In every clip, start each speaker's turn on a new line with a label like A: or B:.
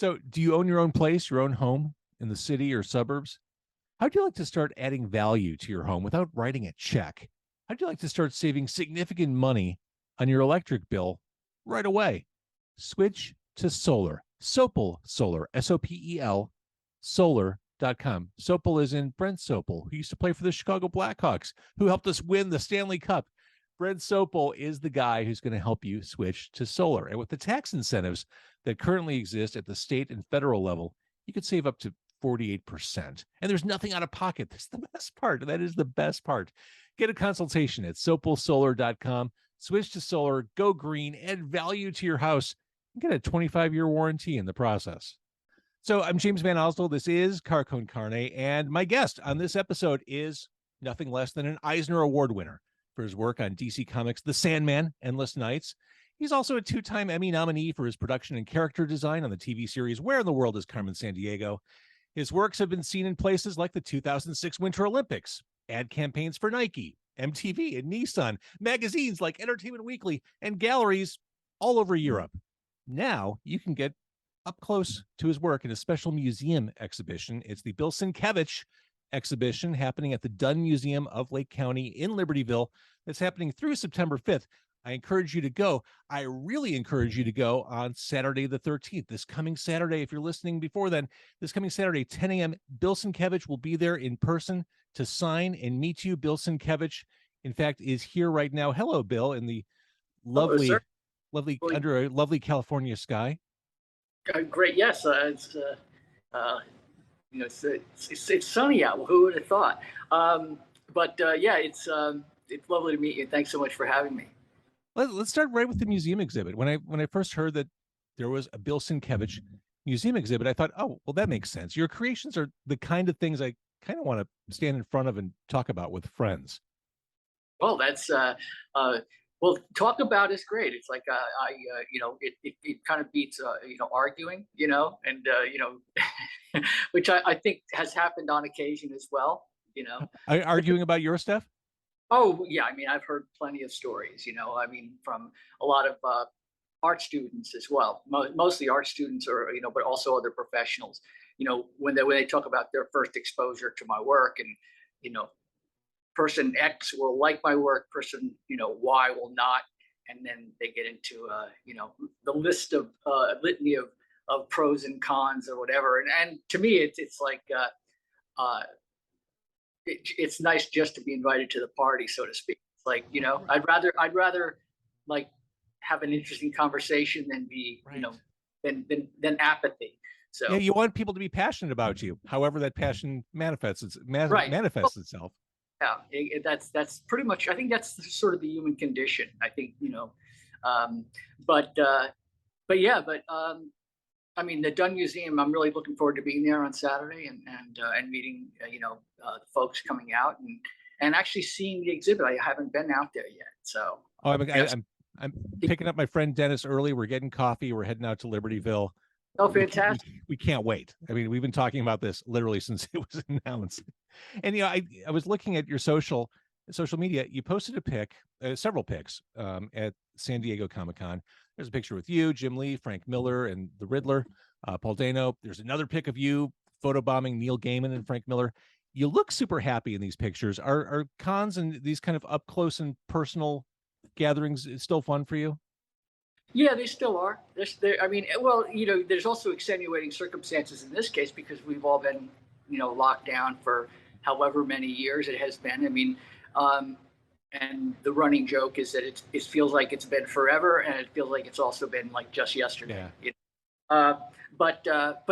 A: So, do you own your own place, your own home in the city or suburbs? How'd you like to start adding value to your home without writing a check? How'd you like to start saving significant money on your electric bill right away? Switch to solar. Sopel Solar, Sopel, solar.com. Sopel is in Brent Sopel, who used to play for the Chicago Blackhawks, who helped us win the Stanley Cup. Brent Sopel is the guy who's going to help you switch to solar. And with the tax incentives that currently exist at the state and federal level, you could save up to 48%. And there's nothing out of pocket. That's the best part. That is the best part. Get a consultation at sopelsolar.com. Switch to solar, go green, add value to your house, and get a 25-year warranty in the process. So I'm James Van Osdol. This is Car Con Carne, and my guest on this episode is nothing less than an Eisner Award winner for his work on DC Comics The Sandman, Endless Nights. He's also a two-time Emmy nominee for his production and character design on the TV series Where in the World is Carmen San Diego? His works have been seen in places like the 2006 Winter Olympics, ad campaigns for Nike, MTV and Nissan, magazines like Entertainment Weekly, and galleries all over Europe. Now you can get up close to his work in a special museum exhibition. It's the BILL SIENKIEWICZ exhibition happening at the Dunn Museum of Lake County in Libertyville. That's happening through September 5th. I encourage you to go. I really encourage you to go on Saturday the 13th, this coming Saturday. If you're listening before then, this coming Saturday, 10 a.m., BILL SIENKIEWICZ will be there in person to sign and meet you. BILL SIENKIEWICZ, in fact, is here right now. Hello, Bill, in the lovely, under a lovely California sky.
B: Great. Yes. It's sunny out. Well, who would have thought? Yeah, it's lovely to meet you. Thanks so much for having me.
A: Let's start right with the museum exhibit. When I first heard that there was a BILL SIENKIEWICZ museum exhibit, I thought, oh, well, that makes sense. Your creations are the kind of things I kind of want to stand in front of and talk about with friends.
B: Well, that's well, talk about is great. It's like it kind of beats arguing, and which I think has happened on occasion as well.
A: Arguing about your stuff.
B: Oh, yeah. I mean, I've heard plenty of stories, from a lot of art students as well. Mostly art students but also other professionals, when they talk about their first exposure to my work and, person X will like my work, person, Y will not. And then they get into, the list of litany of pros and cons or whatever. And to me, it's like, it's nice just to be invited to the party, so to speak. It's like, I'd rather like have an interesting conversation than be, right, than apathy. So
A: yeah, you want people to be passionate about you, however that passion manifests itself.
B: Yeah, that's pretty much. I think that's sort of the human condition. I think I mean, the Dunn Museum, I'm really looking forward to being there on Saturday and meeting, the folks coming out and actually seeing the exhibit. I haven't been out there yet. So
A: I'm picking up my friend Dennis early. We're getting coffee. We're heading out to Libertyville.
B: Oh, fantastic.
A: We can't wait. I mean, we've been talking about this literally since it was announced. And, I was looking at your social media. You posted a pic, several pics at San Diego Comic-Con. There's a picture with you, Jim Lee, Frank Miller, and the Riddler, Paul Dano. There's another pic of you photobombing Neil Gaiman and Frank Miller. You look super happy in these pictures. Are cons and these kind of up close and personal gatherings still fun for you?
B: Yeah, they still are. I mean, well, there's also extenuating circumstances in this case because we've all been, locked down for however many years it has been. I mean, and the running joke is that it feels like it's been forever, and it feels like it's also been like just yesterday. Yeah. But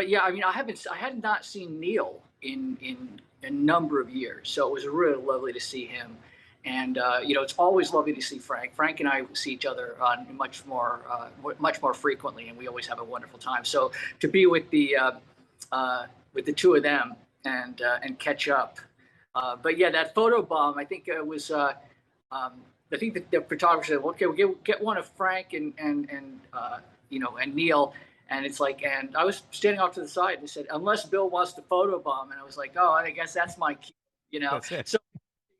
B: yeah, I mean, I had not seen Neil in a number of years, so it was really lovely to see him. And it's always lovely to see Frank. Frank and I see each other much more frequently, and we always have a wonderful time. So to be with the two of them and catch up. But yeah, that photo bomb, I think it was. I think that the photographer said, "Okay, we'll get one of Frank and Neil." And it's like, and I was standing off to the side and they said, "Unless Bill wants to photo bomb," and I was like, "Oh, I guess that's my cue,"
A: That's it.
B: So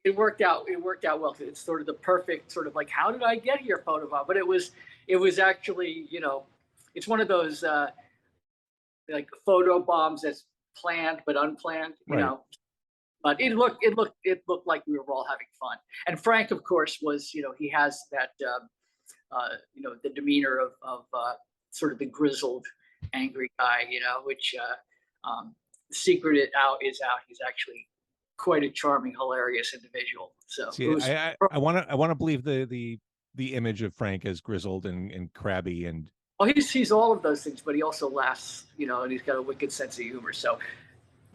B: it worked out. It worked out well. It's sort of the perfect sort of like, how did I get here photo bomb? But it was actually, it's one of those like photo bombs that's planned but unplanned, you
A: Right.
B: know. But it looked like we were all having fun. And Frank, of course, was, you know, he has that you know, the demeanor of sort of the grizzled, angry guy, you know, which secret it out is out. He's actually quite a charming, hilarious individual. So it
A: See,
B: was.
A: I want to believe the image of Frank as grizzled and crabby and
B: Well, he's all of those things, but he also laughs, you know, and he's got a wicked sense of humor. So,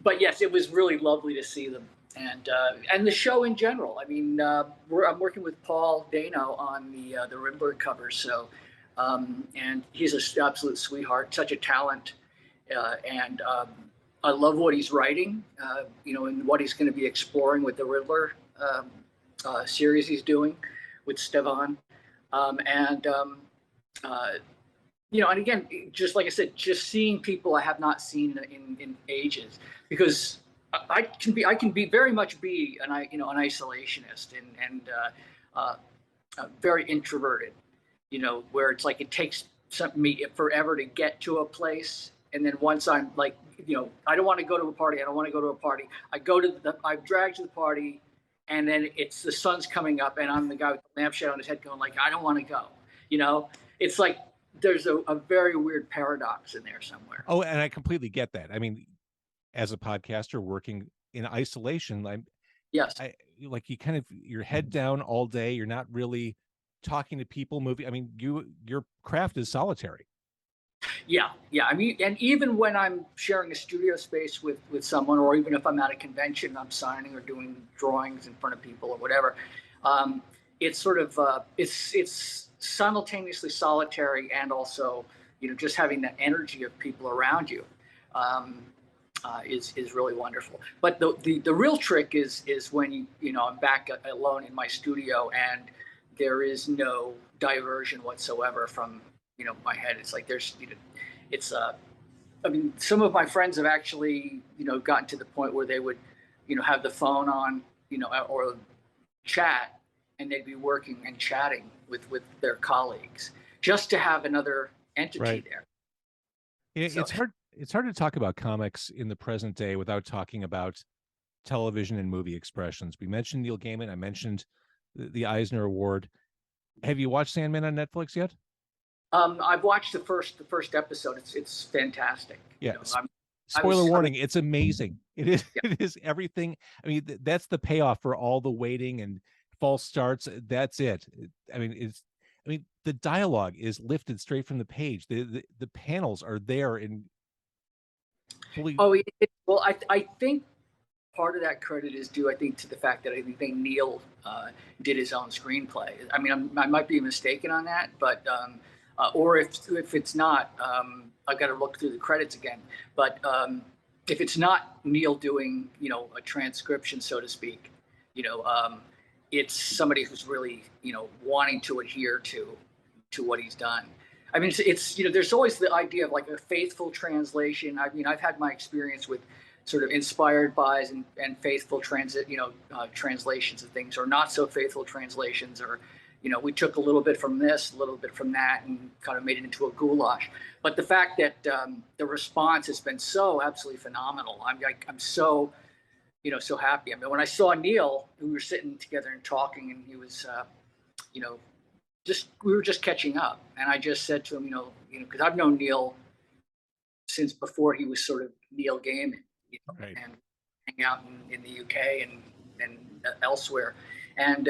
B: but yes, it was really lovely to see them, and the show in general. I mean, I'm working with Paul Dano on the Riddler cover, so and he's an absolute sweetheart, such a talent, and I love what he's writing, you know, and what he's going to be exploring with the Riddler series he's doing with Stevan, and you know, and again, just like I said, just seeing people I have not seen in ages, because I can be very much be an isolationist and very introverted, you know, where it's like it takes me forever to get to a place, and then once I'm like, you know, I don't want to go to a party, I don't want to go to a party. I drag to the party, and then it's the sun's coming up, and I'm the guy with the lampshade on his head, going like, I don't want to go, you know. It's like there's a very weird paradox in there somewhere.
A: oh, and I completely get that. I mean, as a podcaster working in isolation,
B: Yes.
A: Like you kind of your head down all day. You're not really talking to people, moving. I mean, your craft is solitary.
B: Yeah, yeah. I mean, and even when I'm sharing a studio space with someone, or even if I'm at a convention, I'm signing or doing drawings in front of people or whatever, it's sort of it's simultaneously solitary and also, you know, just having the energy of people around you is really wonderful. But the real trick is when you know, I'm back alone in my studio and there is no diversion whatsoever from, you know, my head. It's like there's, you know, it's I mean, some of my friends have actually, you know, gotten to the point where they would, you know, have the phone on, you know, or chat, and they'd be working and chatting with their colleagues just to have another entity
A: Right.
B: there.
A: So, it's hard to talk about comics in the present day without talking about television and movie expressions. We mentioned Neil Gaiman. I mentioned the Eisner Award. Have you watched Sandman on Netflix yet?
B: I've watched the first episode. It's fantastic.
A: Yeah.
B: You know,
A: Spoiler warning, it's amazing. It is
B: yeah.
A: it is everything. I mean, that's the payoff for all the waiting and false starts. That's it. I mean, the dialogue is lifted straight from the page. The panels are there in fully.
B: Oh, well, I think part of that credit is due, I think, to the fact that I think Neil did his own screenplay. I mean, I might be mistaken on that, but or if it's not, I've got to look through the credits again. But if it's not Neil doing, you know, a transcription, so to speak, you know, it's somebody who's really, you know, wanting to adhere to what he's done. I mean, it's you know, there's always the idea of like a faithful translation. I mean, I've had my experience with sort of inspired by and faithful translations of things, or not so faithful translations, or, you know, we took a little bit from this, a little bit from that, and kind of made it into a goulash. But the fact that the response has been so absolutely phenomenal, I'm so, you know, so happy. I mean, when I saw Neil, we were sitting together and talking, and he was, you know, we were just catching up, and I just said to him, you know, because I've known Neil since before he was sort of Neil Gaiman, you know,
A: Right.
B: and hang out in the UK and elsewhere, and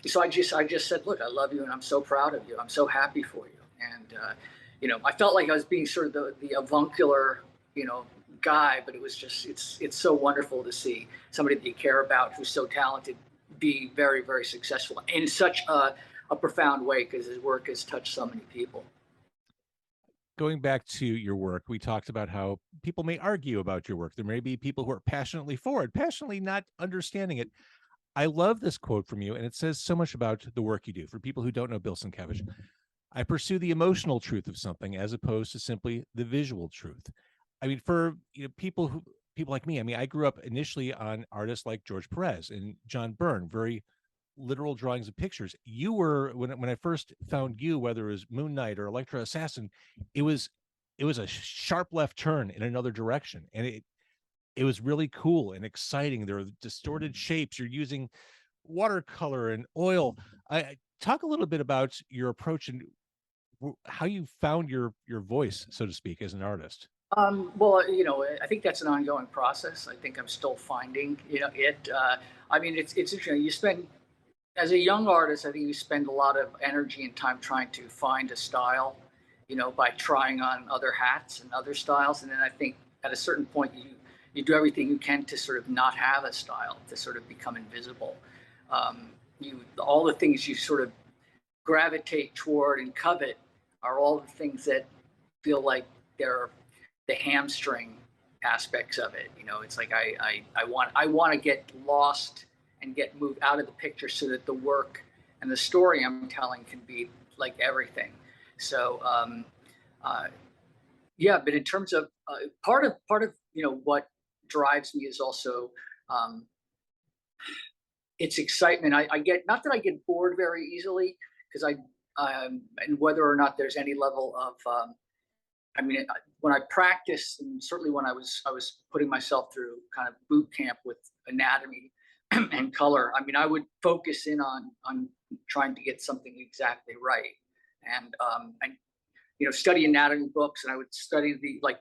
B: so I just said, look, I love you, and I'm so proud of you. I'm so happy for you, and you know, I felt like I was being sort of the avuncular, you know, guy, but it was just it's so wonderful to see somebody that you care about, who's so talented, be very, very successful in such a profound way, because his work has touched so many people.
A: Going back to your work, we talked about how people may argue about your work. There may be people who are passionately for it, passionately not understanding it. I love this quote from you, and it says so much about the work you do. For people who don't know BILL SIENKIEWICZ, I pursue the emotional truth of something as opposed to simply the visual truth. I mean, for people like me, I mean, I grew up initially on artists like George Perez and John Byrne, very literal drawings of pictures. You were, when I first found you, whether it was Moon Knight or Electra Assassin, it was it was a sharp left turn in another direction, and it was really cool and exciting. There were distorted shapes. You're using watercolor and oil. I talk a little bit about your approach and how you found your voice, so to speak, as an artist.
B: Well, I think that's an ongoing process. I think I'm still finding, it. I mean, it's interesting. You spend, as a young artist, I think you spend a lot of energy and time trying to find a style, by trying on other hats and other styles. And then I think at a certain point, you do everything you can to sort of not have a style, to sort of become invisible. All the things you sort of gravitate toward and covet are all the things that feel like they're the hamstring aspects of it. It's like I want to get lost and get moved out of the picture so that the work and the story I'm telling can be like everything. So yeah, but in terms of part of what drives me is also it's excitement. I get, not that I get bored very easily, because and whether or not there's any level of I mean, when I practice, and certainly when I was putting myself through kind of boot camp with anatomy and color, I mean, I would focus in on trying to get something exactly right, and study anatomy books, and I would study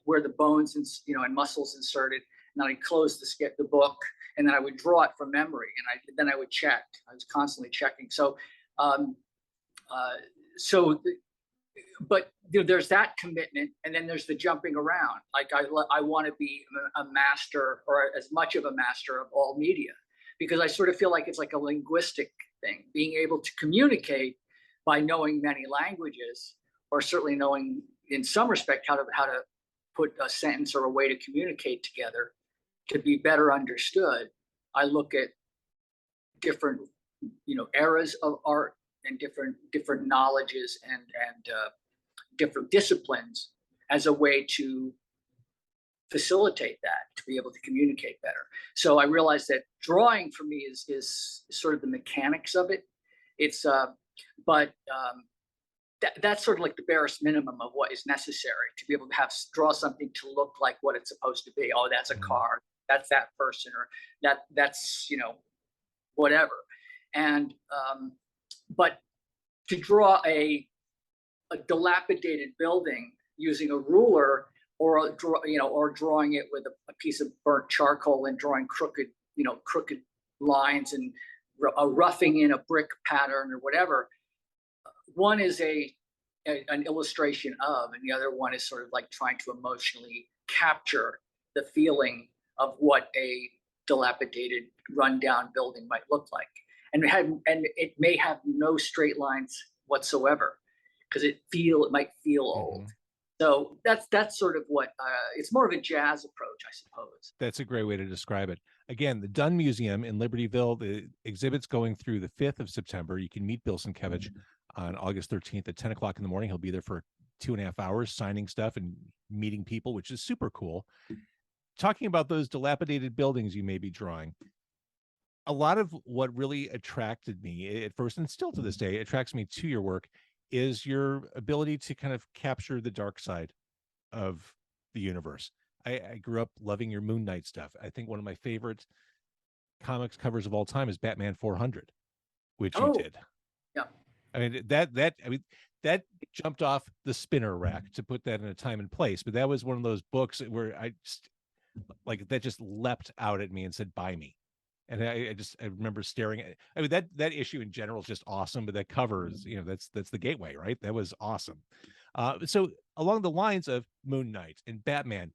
B: where the bones and muscles inserted, and then I'd close the book, and then I would draw it from memory, and then I would check. I was constantly checking. So, but there's that commitment, and then there's the jumping around. Like I want to be a master, or as much of a master of all media, because I sort of feel like it's like a linguistic thing, being able to communicate by knowing many languages, or certainly knowing in some respect how to put a sentence or a way to communicate together to be better understood. I look at different eras of art and different knowledges and different disciplines as a way to facilitate that, to be able to communicate better. So I realized that drawing for me is sort of the mechanics of it. It's that's sort of like the barest minimum of what is necessary to be able to draw something to look like what it's supposed to be. Oh, that's a car, that's that person, or that's whatever. And but to draw a dilapidated building using a ruler, or drawing it with a piece of burnt charcoal and drawing crooked lines and roughing in a brick pattern or whatever. One is an illustration of, and the other one is sort of like trying to emotionally capture the feeling of what a dilapidated, rundown building might look like. And it may have no straight lines whatsoever, because it might feel old. So that's sort of what it's more of a jazz approach, I suppose.
A: That's a great way to describe it. Again, the Dunn Museum in Libertyville, the exhibit's going through the 5th of September. You can meet BILL SIENKIEWICZ on August 13th at 10 o'clock in the morning. He'll be there for 2.5 hours signing stuff and meeting people, which is super cool. Talking about those dilapidated buildings you may be drawing, a lot of what really attracted me at first, and still to this day attracts me to your work, is your ability to kind of capture the dark side of the universe. I grew up loving your Moon Knight stuff. I think one of my favorite comics covers of all time is Batman 400, which you did.
B: Yeah.
A: I mean, that jumped off the spinner rack, to put that in a time and place. But that was one of those books where that just leapt out at me and said, "Buy me." And I remember staring at it. I mean, that issue in general is just awesome, but that cover is, that's the gateway, right? That was awesome. So along the lines of Moon Knight and Batman,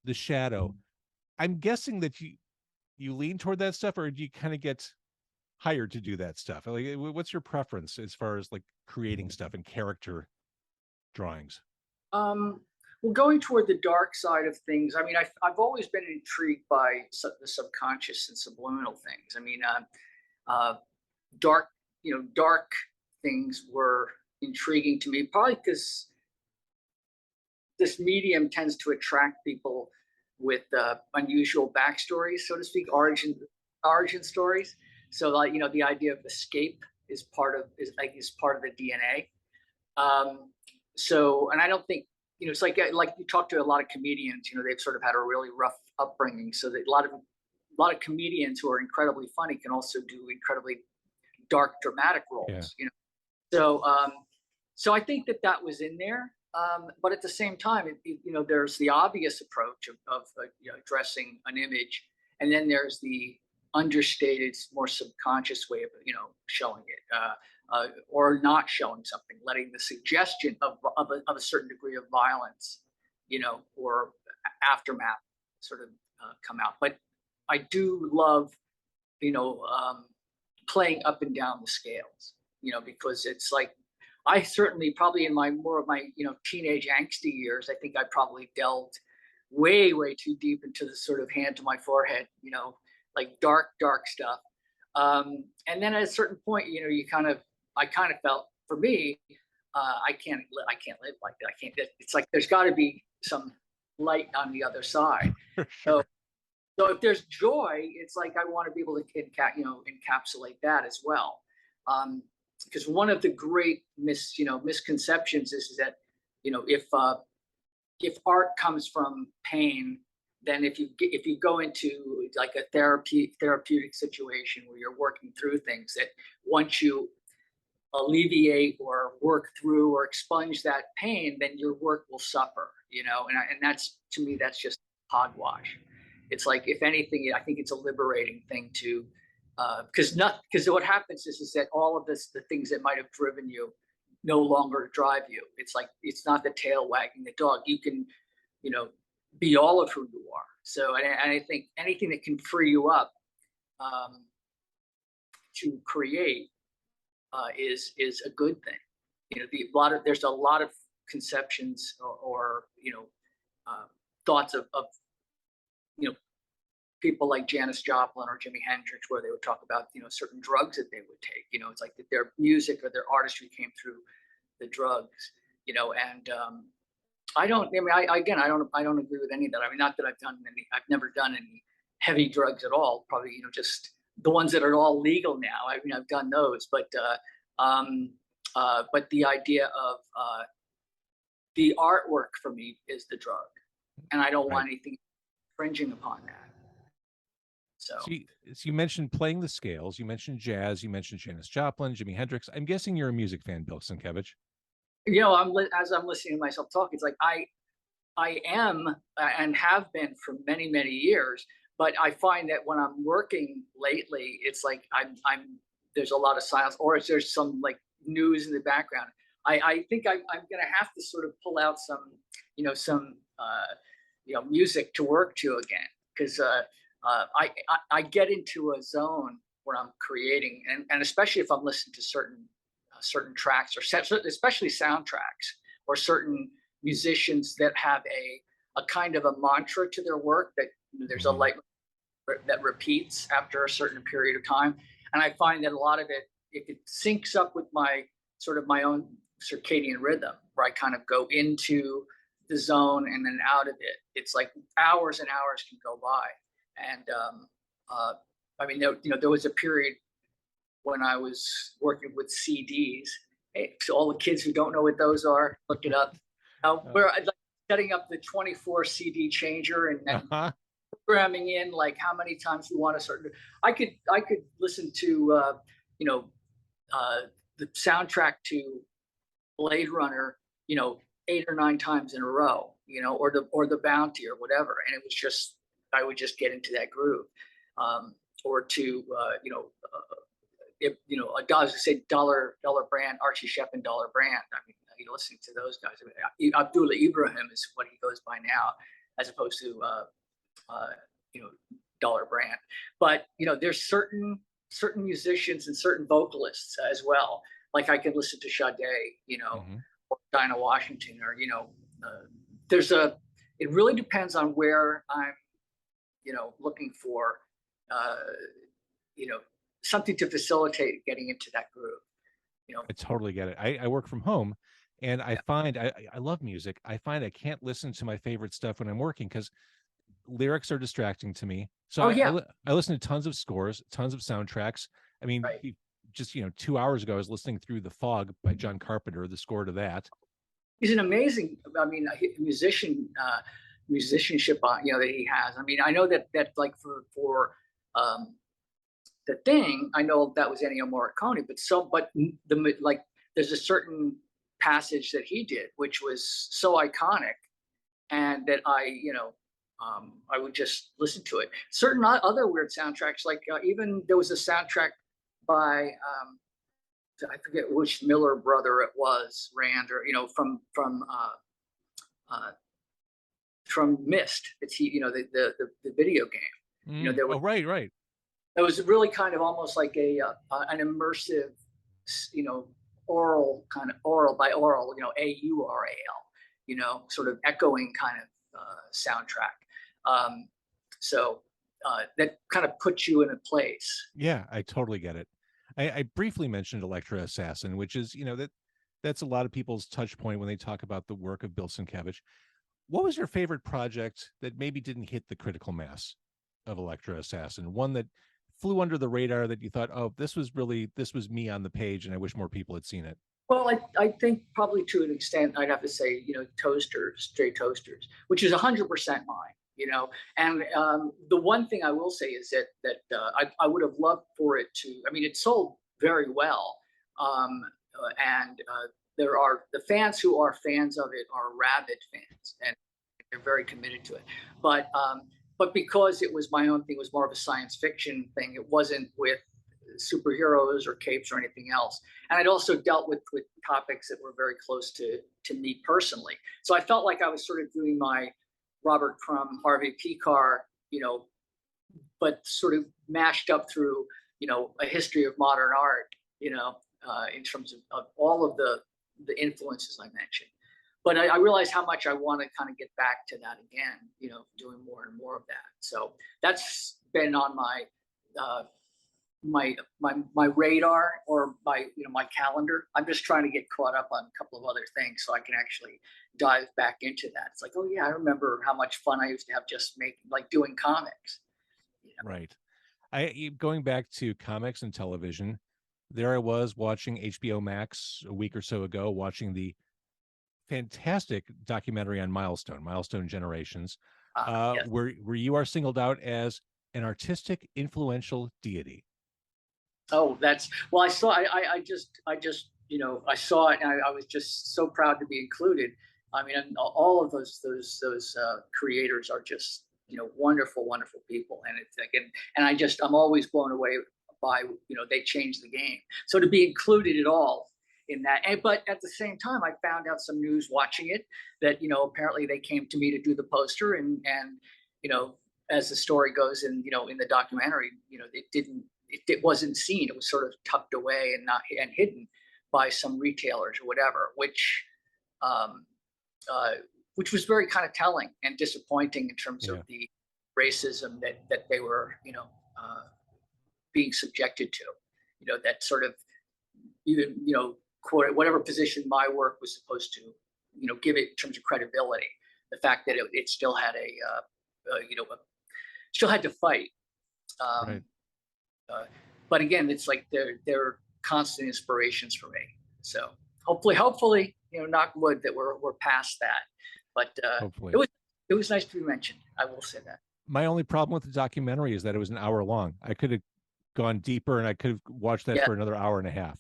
A: The Shadow, I'm guessing that you lean toward that stuff, or do you kind of get hired to do that stuff? Like, what's your preference as far as like creating stuff and character drawings?
B: Well, going toward the dark side of things, I mean, I've always been intrigued by the subconscious and subliminal things. I mean, dark things were intriguing to me, probably because this medium tends to attract people with unusual backstories, so to speak, origin stories. So, like, the idea of escape is part of the DNA. So, and I don't think, you know, it's like you talk to a lot of comedians, you know, they've sort of had a really rough upbringing. So that a lot of comedians who are incredibly funny can also do incredibly dark, dramatic roles, you know. So, so I think that was in there. But at the same time, you know, there's the obvious approach of you know, addressing an image, and then there's the understated, more subconscious way of, you know, showing it, or not showing something, letting the suggestion of a certain degree of violence, you know, or aftermath sort of come out. But I do love, you know, playing up and down the scales, you know, because it's like, I certainly probably in more of my, you know, teenage angsty years, I think I probably delved way too deep into the sort of hand to my forehead, you know, like dark stuff. And then at a certain point, you know, I kind of felt, for me, I can't live like that. I can't. It's like there's got to be some light on the other side. Sure. So if there's joy, it's like I want to be able to encapsulate that as well. Because one of the great misconceptions is that, you know, if art comes from pain, then if you go into like a therapeutic situation where you're working through things, that once you alleviate or work through or expunge that pain, then your work will suffer, you know. And that's, to me, that's just hogwash. It's like, if anything, I think it's a liberating thing to, because what happens is that all of the things that might have driven you no longer drive you. It's like, it's not the tail wagging the dog. You can, you know, be all of who you are. So, and I think anything that can free you up to create is a good thing. You know, there's a lot of conceptions or you know, thoughts of you know, people like Janis Joplin or Jimi Hendrix, where they would talk about, you know, certain drugs that they would take. You know, it's like that their music or their artistry came through the drugs. You know, and I don't agree with any of that. I mean, not that I've never done any heavy drugs at all. Probably, you know, just the ones that are all legal now. I mean, I've done those, but the idea of the artwork for me is the drug, and I don't want anything infringing upon that. So
A: you mentioned playing the scales. You mentioned jazz. You mentioned Janis Joplin, Jimi Hendrix. I'm guessing you're a music fan, Bill Sienkiewicz.
B: You know, as I'm listening to myself talk, it's like I am and have been for many years. But I find that when I'm working lately, it's like I'm there's a lot of silence, or there's some like news in the background. I think I'm going to have to sort of pull out some music to work to again, because I get into a zone where I'm creating, and especially if I'm listening to certain tracks, or especially soundtracks, or certain musicians that have a kind of a mantra to their work, that there's a light that repeats after a certain period of time. And I find that a lot of it, if it syncs up with my own circadian rhythm, where I kind of go into the zone and then out of it, it's like hours and hours can go by. And I mean, there was a period when I was working with CDs. Hey, so all the kids who don't know what those are, look it up. Where I'd like setting up the 24 CD changer and programming in like how many times you want to I could listen to the soundtrack to Blade Runner, 8 or 9 times in a row, or the Bounty or whatever, and it was just, I would just get into that groove, or to Dollar Brand, Archie Shepp and Dollar Brand. I mean, listening to those guys. I mean, Abdullah Ibrahim is what he goes by now, as opposed to Dollar Brand. But there's certain musicians and certain vocalists as well. Like I could listen to Sade, or Dinah Washington, or it really depends on where I'm, looking for, something to facilitate getting into that groove.
A: I totally get it. I work from home, and I find I love music. I find I can't listen to my favorite stuff when I'm working because lyrics are distracting to me. So I listen to tons of scores, tons of soundtracks. I mean, just 2 hours ago, I was listening through The Fog by John Carpenter, the score to that.
B: he's an amazing, I mean, musicianship, that he has. I mean, I know that like for the Thing, I know that was Ennio Morricone, but like there's a certain passage that he did which was so iconic, and that I would just listen to it. Certain other weird soundtracks, like even there was a soundtrack by I forget which Miller brother it was, Rand, or from Myst. It's the video game. There was,
A: Oh, right.
B: it was really kind of almost like an immersive, oral by oral, AURAL, sort of echoing kind of soundtrack. So that kind of puts you in a place.
A: Yeah, I totally get it. I briefly mentioned Electra Assassin, which is, that's a lot of people's touch point when they talk about the work of Bill Sienkiewicz. What was your favorite project that maybe didn't hit the critical mass of Electra Assassin? One that flew under the radar that you thought, oh, this was me on the page, and I wish more people had seen it.
B: Well, I think probably to an extent, I'd have to say, Stray Toasters, which is 100% mine, and the one thing I will say is that I would have loved for it to, I mean, it sold very well. And there are the fans who are fans of it are rabid fans, and they're very committed to it. But because it was my own thing, it was more of a science fiction thing. It wasn't with superheroes or capes or anything else. And I'd also dealt with topics that were very close to me personally. So I felt like I was sort of doing my Robert Crumb, Harvey Pekar, but sort of mashed up through, a history of modern art, in terms of all of the influences I mentioned. But I realized how much I want to kind of get back to that again, doing more and more of that. So that's been on my my radar, or my calendar. I'm just trying to get caught up on a couple of other things so I can actually dive back into that. It's like, oh yeah, I remember how much fun I used to have just doing comics.
A: Right. Going back to comics and television, there I was watching HBO Max a week or so ago, watching the fantastic documentary on Milestone Generations,
B: Yes.
A: where you are singled out as an artistic, influential deity.
B: Oh, I saw. I just I saw it, and I was just so proud to be included. I mean, all of those creators are just wonderful people, and it's like, and I'm always blown away by they changed the game. So to be included at all in that, but at the same time, I found out some news watching it that apparently they came to me to do the poster, and as the story goes in in the documentary, it wasn't seen. It was sort of tucked away and hidden by some retailers or whatever, which was very kind of telling and disappointing in terms of the racism that they were being subjected to. That sort of even whatever position my work was supposed to give it in terms of credibility, the fact that it still had still had to fight.
A: Right.
B: But again, it's like they're constant inspirations for me. So hopefully, knock wood, that we're past that. But
A: hopefully.
B: It was nice to be mentioned. I will say that.
A: My only problem with the documentary is that it was an hour long. I could have gone deeper, and I could have watched that for another hour and a half.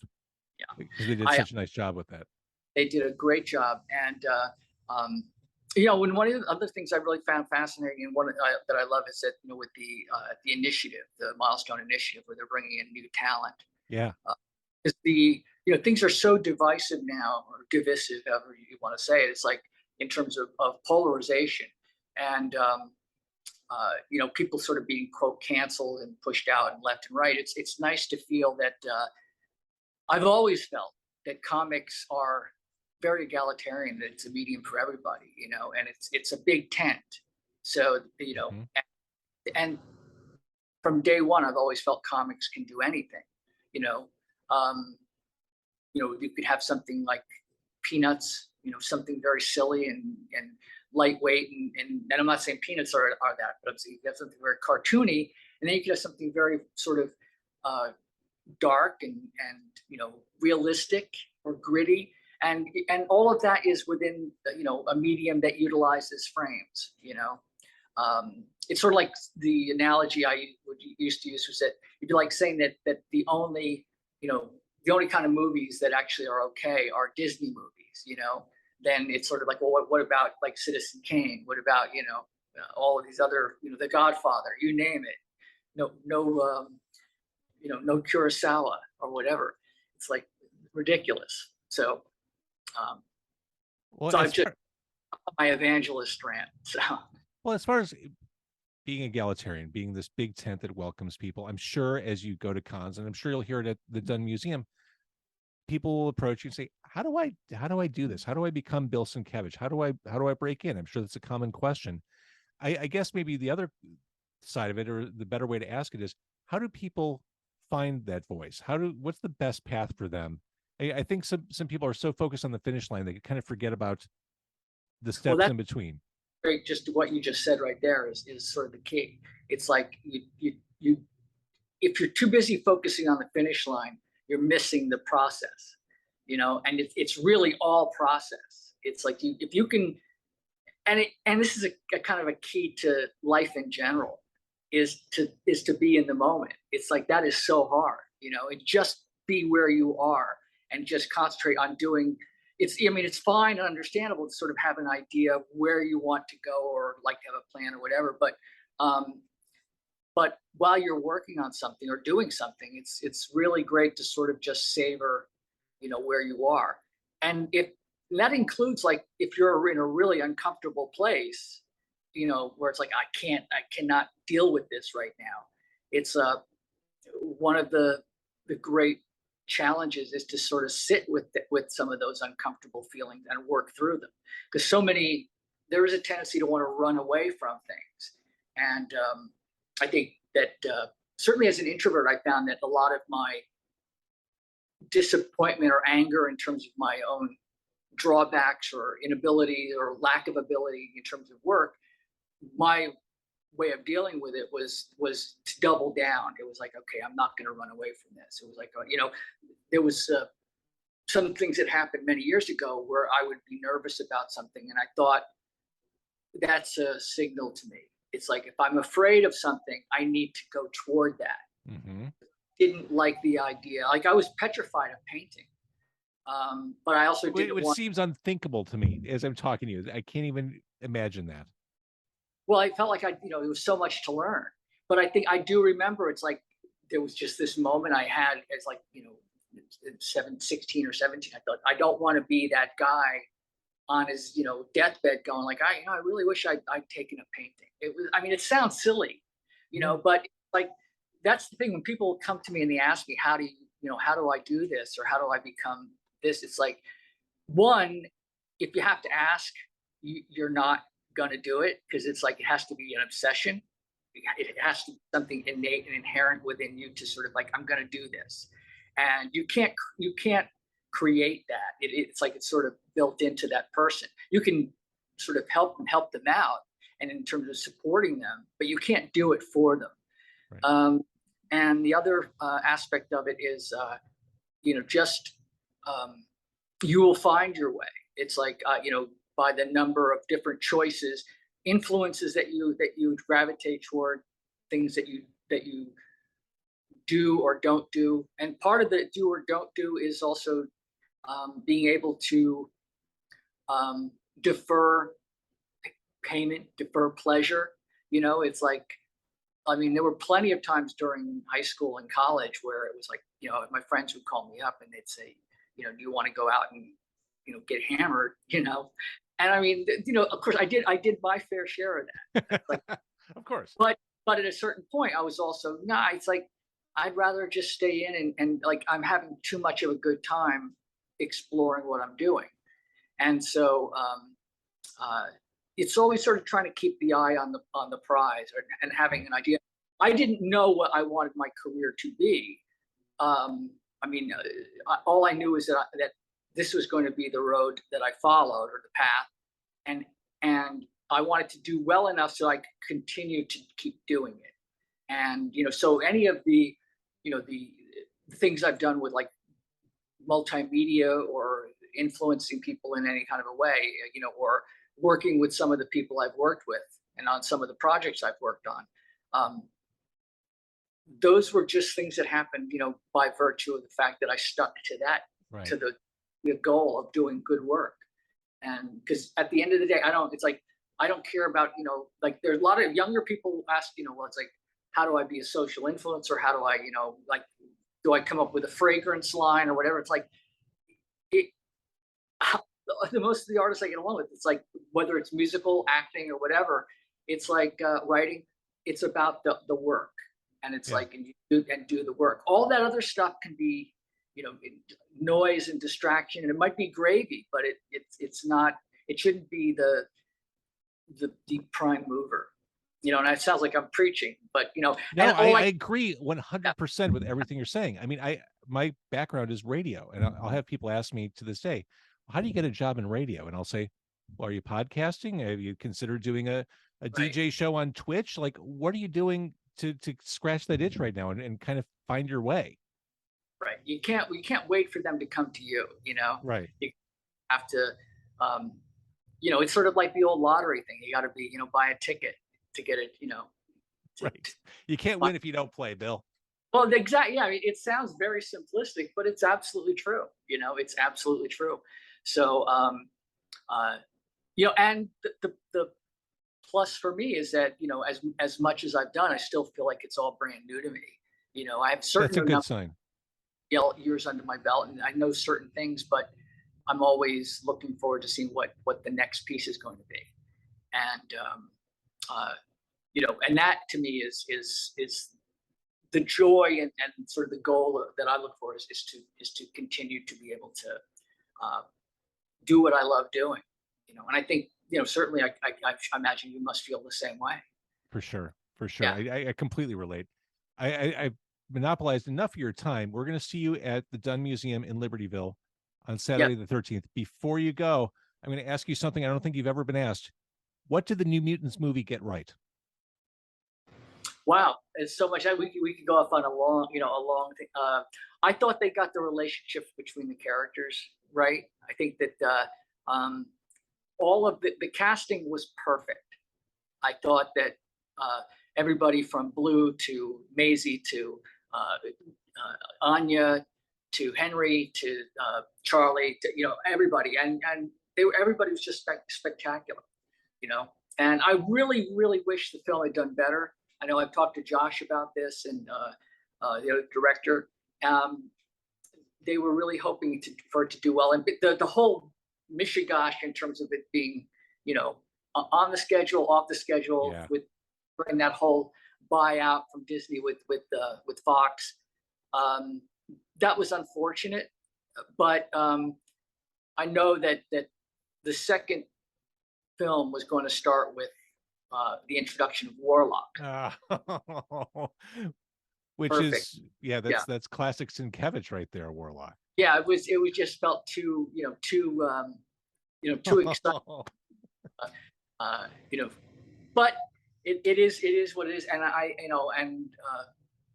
B: Yeah,
A: because they did such a nice job with that.
B: They did a great job, and when one of the other things I really found fascinating, and one that I love, is that with the initiative, the Milestone Initiative, where they're bringing in new talent.
A: Yeah,
B: is things are so divisive now, or divisive, however you want to say it. It's like in terms of polarization, and people sort of being, quote, canceled and pushed out and left and right. It's nice to feel that I've always felt that comics are very egalitarian, that it's a medium for everybody, and it's a big tent. So, and from day one, I've always felt comics can do anything. You could have something like Peanuts, something very silly and lightweight, and I'm not saying Peanuts are that, but I'm saying you have something very cartoony, and then you could have something very sort of dark and realistic or gritty, and all of that is within, a medium that utilizes frames. It's sort of like the analogy I used to use was that it'd be like saying that the only kind of movies that actually are okay are Disney movies. Then it's sort of like, well, what about like Citizen Kane? What about all of these other, The Godfather, you name it. No, no Kurosawa or whatever. It's like ridiculous. So,
A: Well,
B: so I've just my evangelist rant. So,
A: well, as far as being egalitarian, being this big tent that welcomes people, I'm sure as you go to cons, and I'm sure you'll hear it at the Dunn Museum, people will approach you and say, how do I do this? How do I become Bill Sienkiewicz? How do I break in? I'm sure that's a common question. I guess maybe the other side of it, or the better way to ask it, is how do people find that voice? What's the best path for them? I think some people are so focused on the finish line they kind of forget about the steps in between.
B: Great, just what you just said right there is sort of the key. It's like you if you're too busy focusing on the finish line, you're missing the process, and it's really all process. It's like if you can, and this is a kind of a key to life in general, is to be in the moment. It's like that is so hard, and just be where you are and just concentrate on doing. It's fine and understandable to sort of have an idea of where you want to go or like have a plan or whatever, but while you're working on something or doing something, it's really great to sort of just savor, where you are. And that includes, like, if you're in a really uncomfortable place, where it's like, I cannot deal with this right now. It's one of the great challenges is to sort of sit with some of those uncomfortable feelings and work through them, because there is a tendency to want to run away from things. And I think that certainly as an introvert, I found that a lot of my disappointment or anger in terms of my own drawbacks or inability or lack of ability in terms of work, my way of dealing with it was to double down. It was like, okay, I'm not going to run away from this. It was like, there was some things that happened many years ago where I would be nervous about something, and I thought that's a signal to me. It's like, if I'm afraid of something, I need to go toward that.
A: Mm-hmm.
B: Didn't like the idea. Like, I was petrified of painting. But I also didn't
A: It seems unthinkable to me as I'm talking to you. I can't even imagine that.
B: Well, I felt like there was so much to learn. But I think I do remember, it's like there was just this moment I had as, like, 16 or 17. I thought, I don't want to be that guy on his, deathbed going like, I really wish I'd taken a painting. It sounds silly, but like, that's the thing. When people come to me and they ask me, how do I do this? Or how do I become this? It's like, one, if you have to ask, you're not going to do it, because it's like, it has to be an obsession. It has to be something innate and inherent within you to sort of like, I'm going to do this. And you can't create that. It's like, it's sort of built into that person. You can sort of help them out, and in terms of supporting them, but you can't do it for them. Right. And the other aspect of it is, just you will find your way. It's like, by the number of different choices, influences that you gravitate toward, things that you do or don't do. And part of the do or don't do is also being able to defer payment, defer pleasure. It's like, there were plenty of times during high school and college where it was like, my friends would call me up and they'd say, do you want to go out and, get hammered, And of course I did my fair share of that. Like,
A: of course.
B: But at a certain point, I was also, it's like, I'd rather just stay in and like, I'm having too much of a good time exploring what I'm doing. And so it's always sort of trying to keep the eye on the prize, and having an idea. I didn't know what I wanted my career to be. All I knew is that this was going to be the road that I followed, or the path, and I wanted to do well enough so I could continue to keep doing it. And so any of the things I've done with like multimedia or influencing people in any kind of a way, or working with some of the people I've worked with and on some of the projects I've worked on. Those were just things that happened, by virtue of the fact that I stuck to that,
A: Right.
B: to the goal of doing good work. And because at the end of the day, I don't care about, like there's a lot of younger people who ask, well, it's like, how do I be a social influencer? How do I, like, do I come up with a fragrance line or whatever? It's like, the most of the artists I get along with, it's like, whether it's musical, acting, or whatever, it's like writing, it's about the work. And it's like, and do the work. All that other stuff can be, noise and distraction, and it might be gravy, but it's not, it shouldn't be the prime mover. And it sounds like I'm preaching, but
A: no, I agree 100% with everything you're saying. I mean, my background is radio, and I'll have people ask me to this day, how do you get a job in radio? And I'll say, well, are you podcasting? Have you considered doing a DJ show on Twitch? Like, what are you doing to scratch that itch right now and kind of find your way?
B: Right. We can't wait for them to come to you,
A: Right.
B: You have to, it's sort of like the old lottery thing. You got to be, buy a ticket to get it,
A: right. You can't win if you don't play, Bill.
B: Well, exactly. Yeah. I mean, it sounds very simplistic, but it's absolutely true. It's absolutely true. So, and the plus for me is that, as much as I've done, I still feel like it's all brand new to me. I have certain
A: That's a good sign.
B: Years under my belt, and I know certain things, but I'm always looking forward to seeing what the next piece is going to be. And, and that to me is the joy and sort of the goal that I look for is to continue to be able to do what I love doing, and I think, certainly I imagine you must feel the same way.
A: For sure. Yeah. I completely relate. I monopolized enough of your time. We're going to see you at the Dunn Museum in Libertyville on Saturday the 13th. Before you go, I'm going to ask you something I don't think you've ever been asked. What did the New Mutants movie get right?
B: Wow, it's so much. We could go off on a long thing. I thought they got the relationship between the characters right. I think that all of the casting was perfect. I thought that everybody from Blue to Maisie to Anya to Henry to Charlie, to, everybody, and everybody was just spectacular, And I really, really wish the film had done better. I know I've talked to Josh about this and the director. They were really hoping for it to do well, and the whole mishigash in terms of it being, on the schedule, off the schedule, with bringing that whole buyout from Disney with Fox. That was unfortunate, but I know that the second film was going to start with the introduction of Warlock,
A: which
B: perfect.
A: Is that's classic Sin-KEV-itch right there, Warlock.
B: Yeah, it was just felt too exciting, but it is what it is, and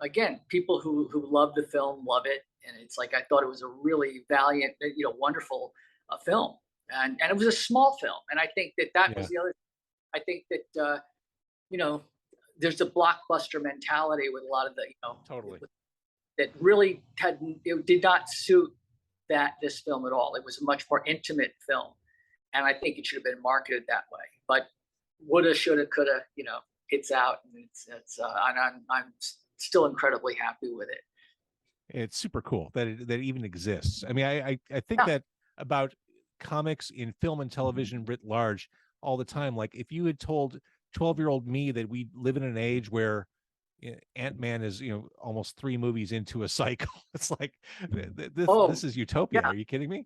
B: again, people who love the film love it, and it's like I thought it was a really valiant, wonderful film, and it was a small film, and I think that was the other. I think that there's a blockbuster mentality with a lot of the
A: totally
B: that really did not suit this film at all. It was a much more intimate film, and I think it should have been marketed that way. But woulda, shoulda, coulda, it's out, and and I'm still incredibly happy with it.
A: It's super cool that it even exists. I mean, I think that about comics in film and television writ large all the time. Like if you had told 12-year-old me that we live in an age where Ant-Man is, almost 3 movies into a cycle, it's like this is utopia. Are you kidding me?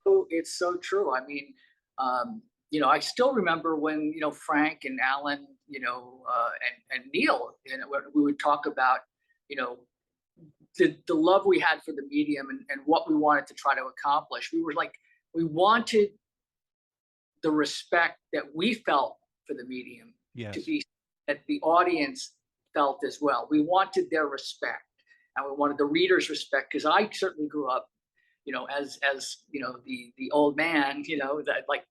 B: Oh, it's so true. I mean, I still remember when Frank and Alan, and Neil, we would talk about the love we had for the medium and what we wanted to try to accomplish. We were like, we wanted the respect that we felt for the medium to be that the audience felt as well. We wanted their respect, and we wanted the readers' respect, because I certainly grew up, as the old man, that like,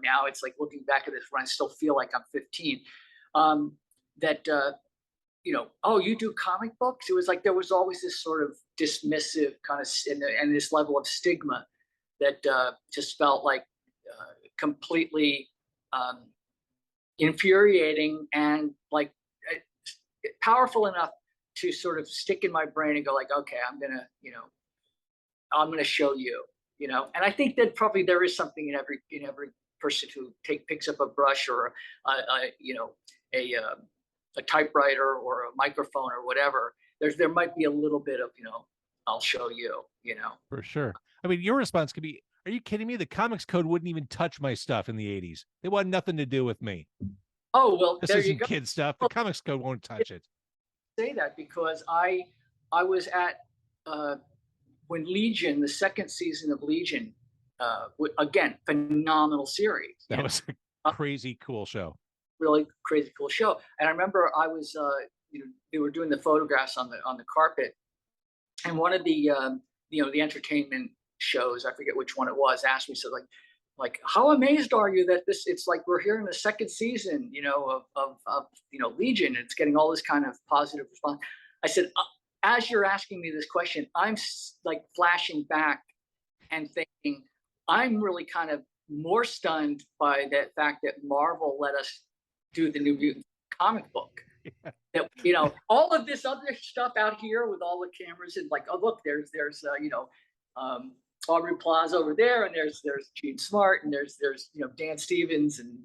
B: now it's like looking back at this when I still feel like I'm 15. That oh, you do comic books? It was like there was always this sort of dismissive kind of and this level of stigma that just felt like completely infuriating and like powerful enough to sort of stick in my brain and go like, okay, I'm gonna show you, and I think that probably there is something in every person who picks up a brush or a typewriter or a microphone or whatever. There might be a little bit of I'll show you,
A: For sure. I mean, your response could be, are you kidding me? The Comics Code wouldn't even touch my stuff in the 80s. They wanted nothing to do with me.
B: Oh, well,
A: This
B: there you
A: isn't
B: go.
A: kid stuff. The Comics Code won't touch it.
B: Say that because I was at when Legion, the second season of Legion, again, phenomenal series.
A: That was a crazy cool show.
B: Really crazy cool show. And I remember I was they were doing the photographs on the carpet, and one of the the entertainment shows, I forget which one it was, asked me, so like how amazed are you that it's like we're here in the second season of Legion, it's getting all this kind of positive response. I said, as you're asking me this question, I'm like flashing back and thinking I'm really kind of more stunned by the fact that Marvel let us do the New Mutant comic book. Yeah. That all of this other stuff out here with all the cameras and like, oh look, there's Aubrey Plaza over there, and there's Gene Smart, and there's Dan Stevens, and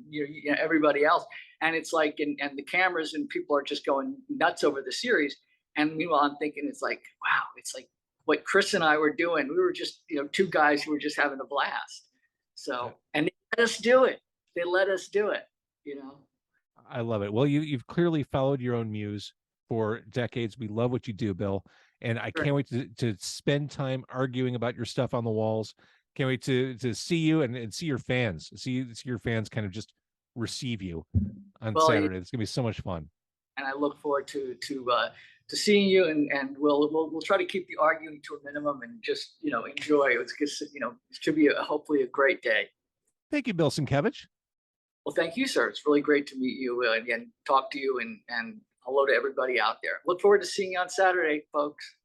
B: everybody else, and it's like and the cameras and people are just going nuts over the series. And meanwhile, I'm thinking it's like, wow, it's like what Chris and I were doing. We were just two guys who were just having a blast. So and they let us do it. They let us do it.
A: I love it. Well, you've clearly followed your own muse for decades. We love what you do, Bill. And I can't wait to spend time arguing about your stuff on the walls. Can't wait to see you and see your fans. See your fans kind of just receive you on Saturday. It's gonna be so much fun.
B: And I look forward to seeing you, and we'll try to keep the arguing to a minimum and just enjoy. It's just it should be hopefully a great day.
A: Thank you, Bill Sienkiewicz.
B: Well, thank you, sir. It's really great to meet you and talk to you, and hello to everybody out there. Look forward to seeing you on Saturday, folks.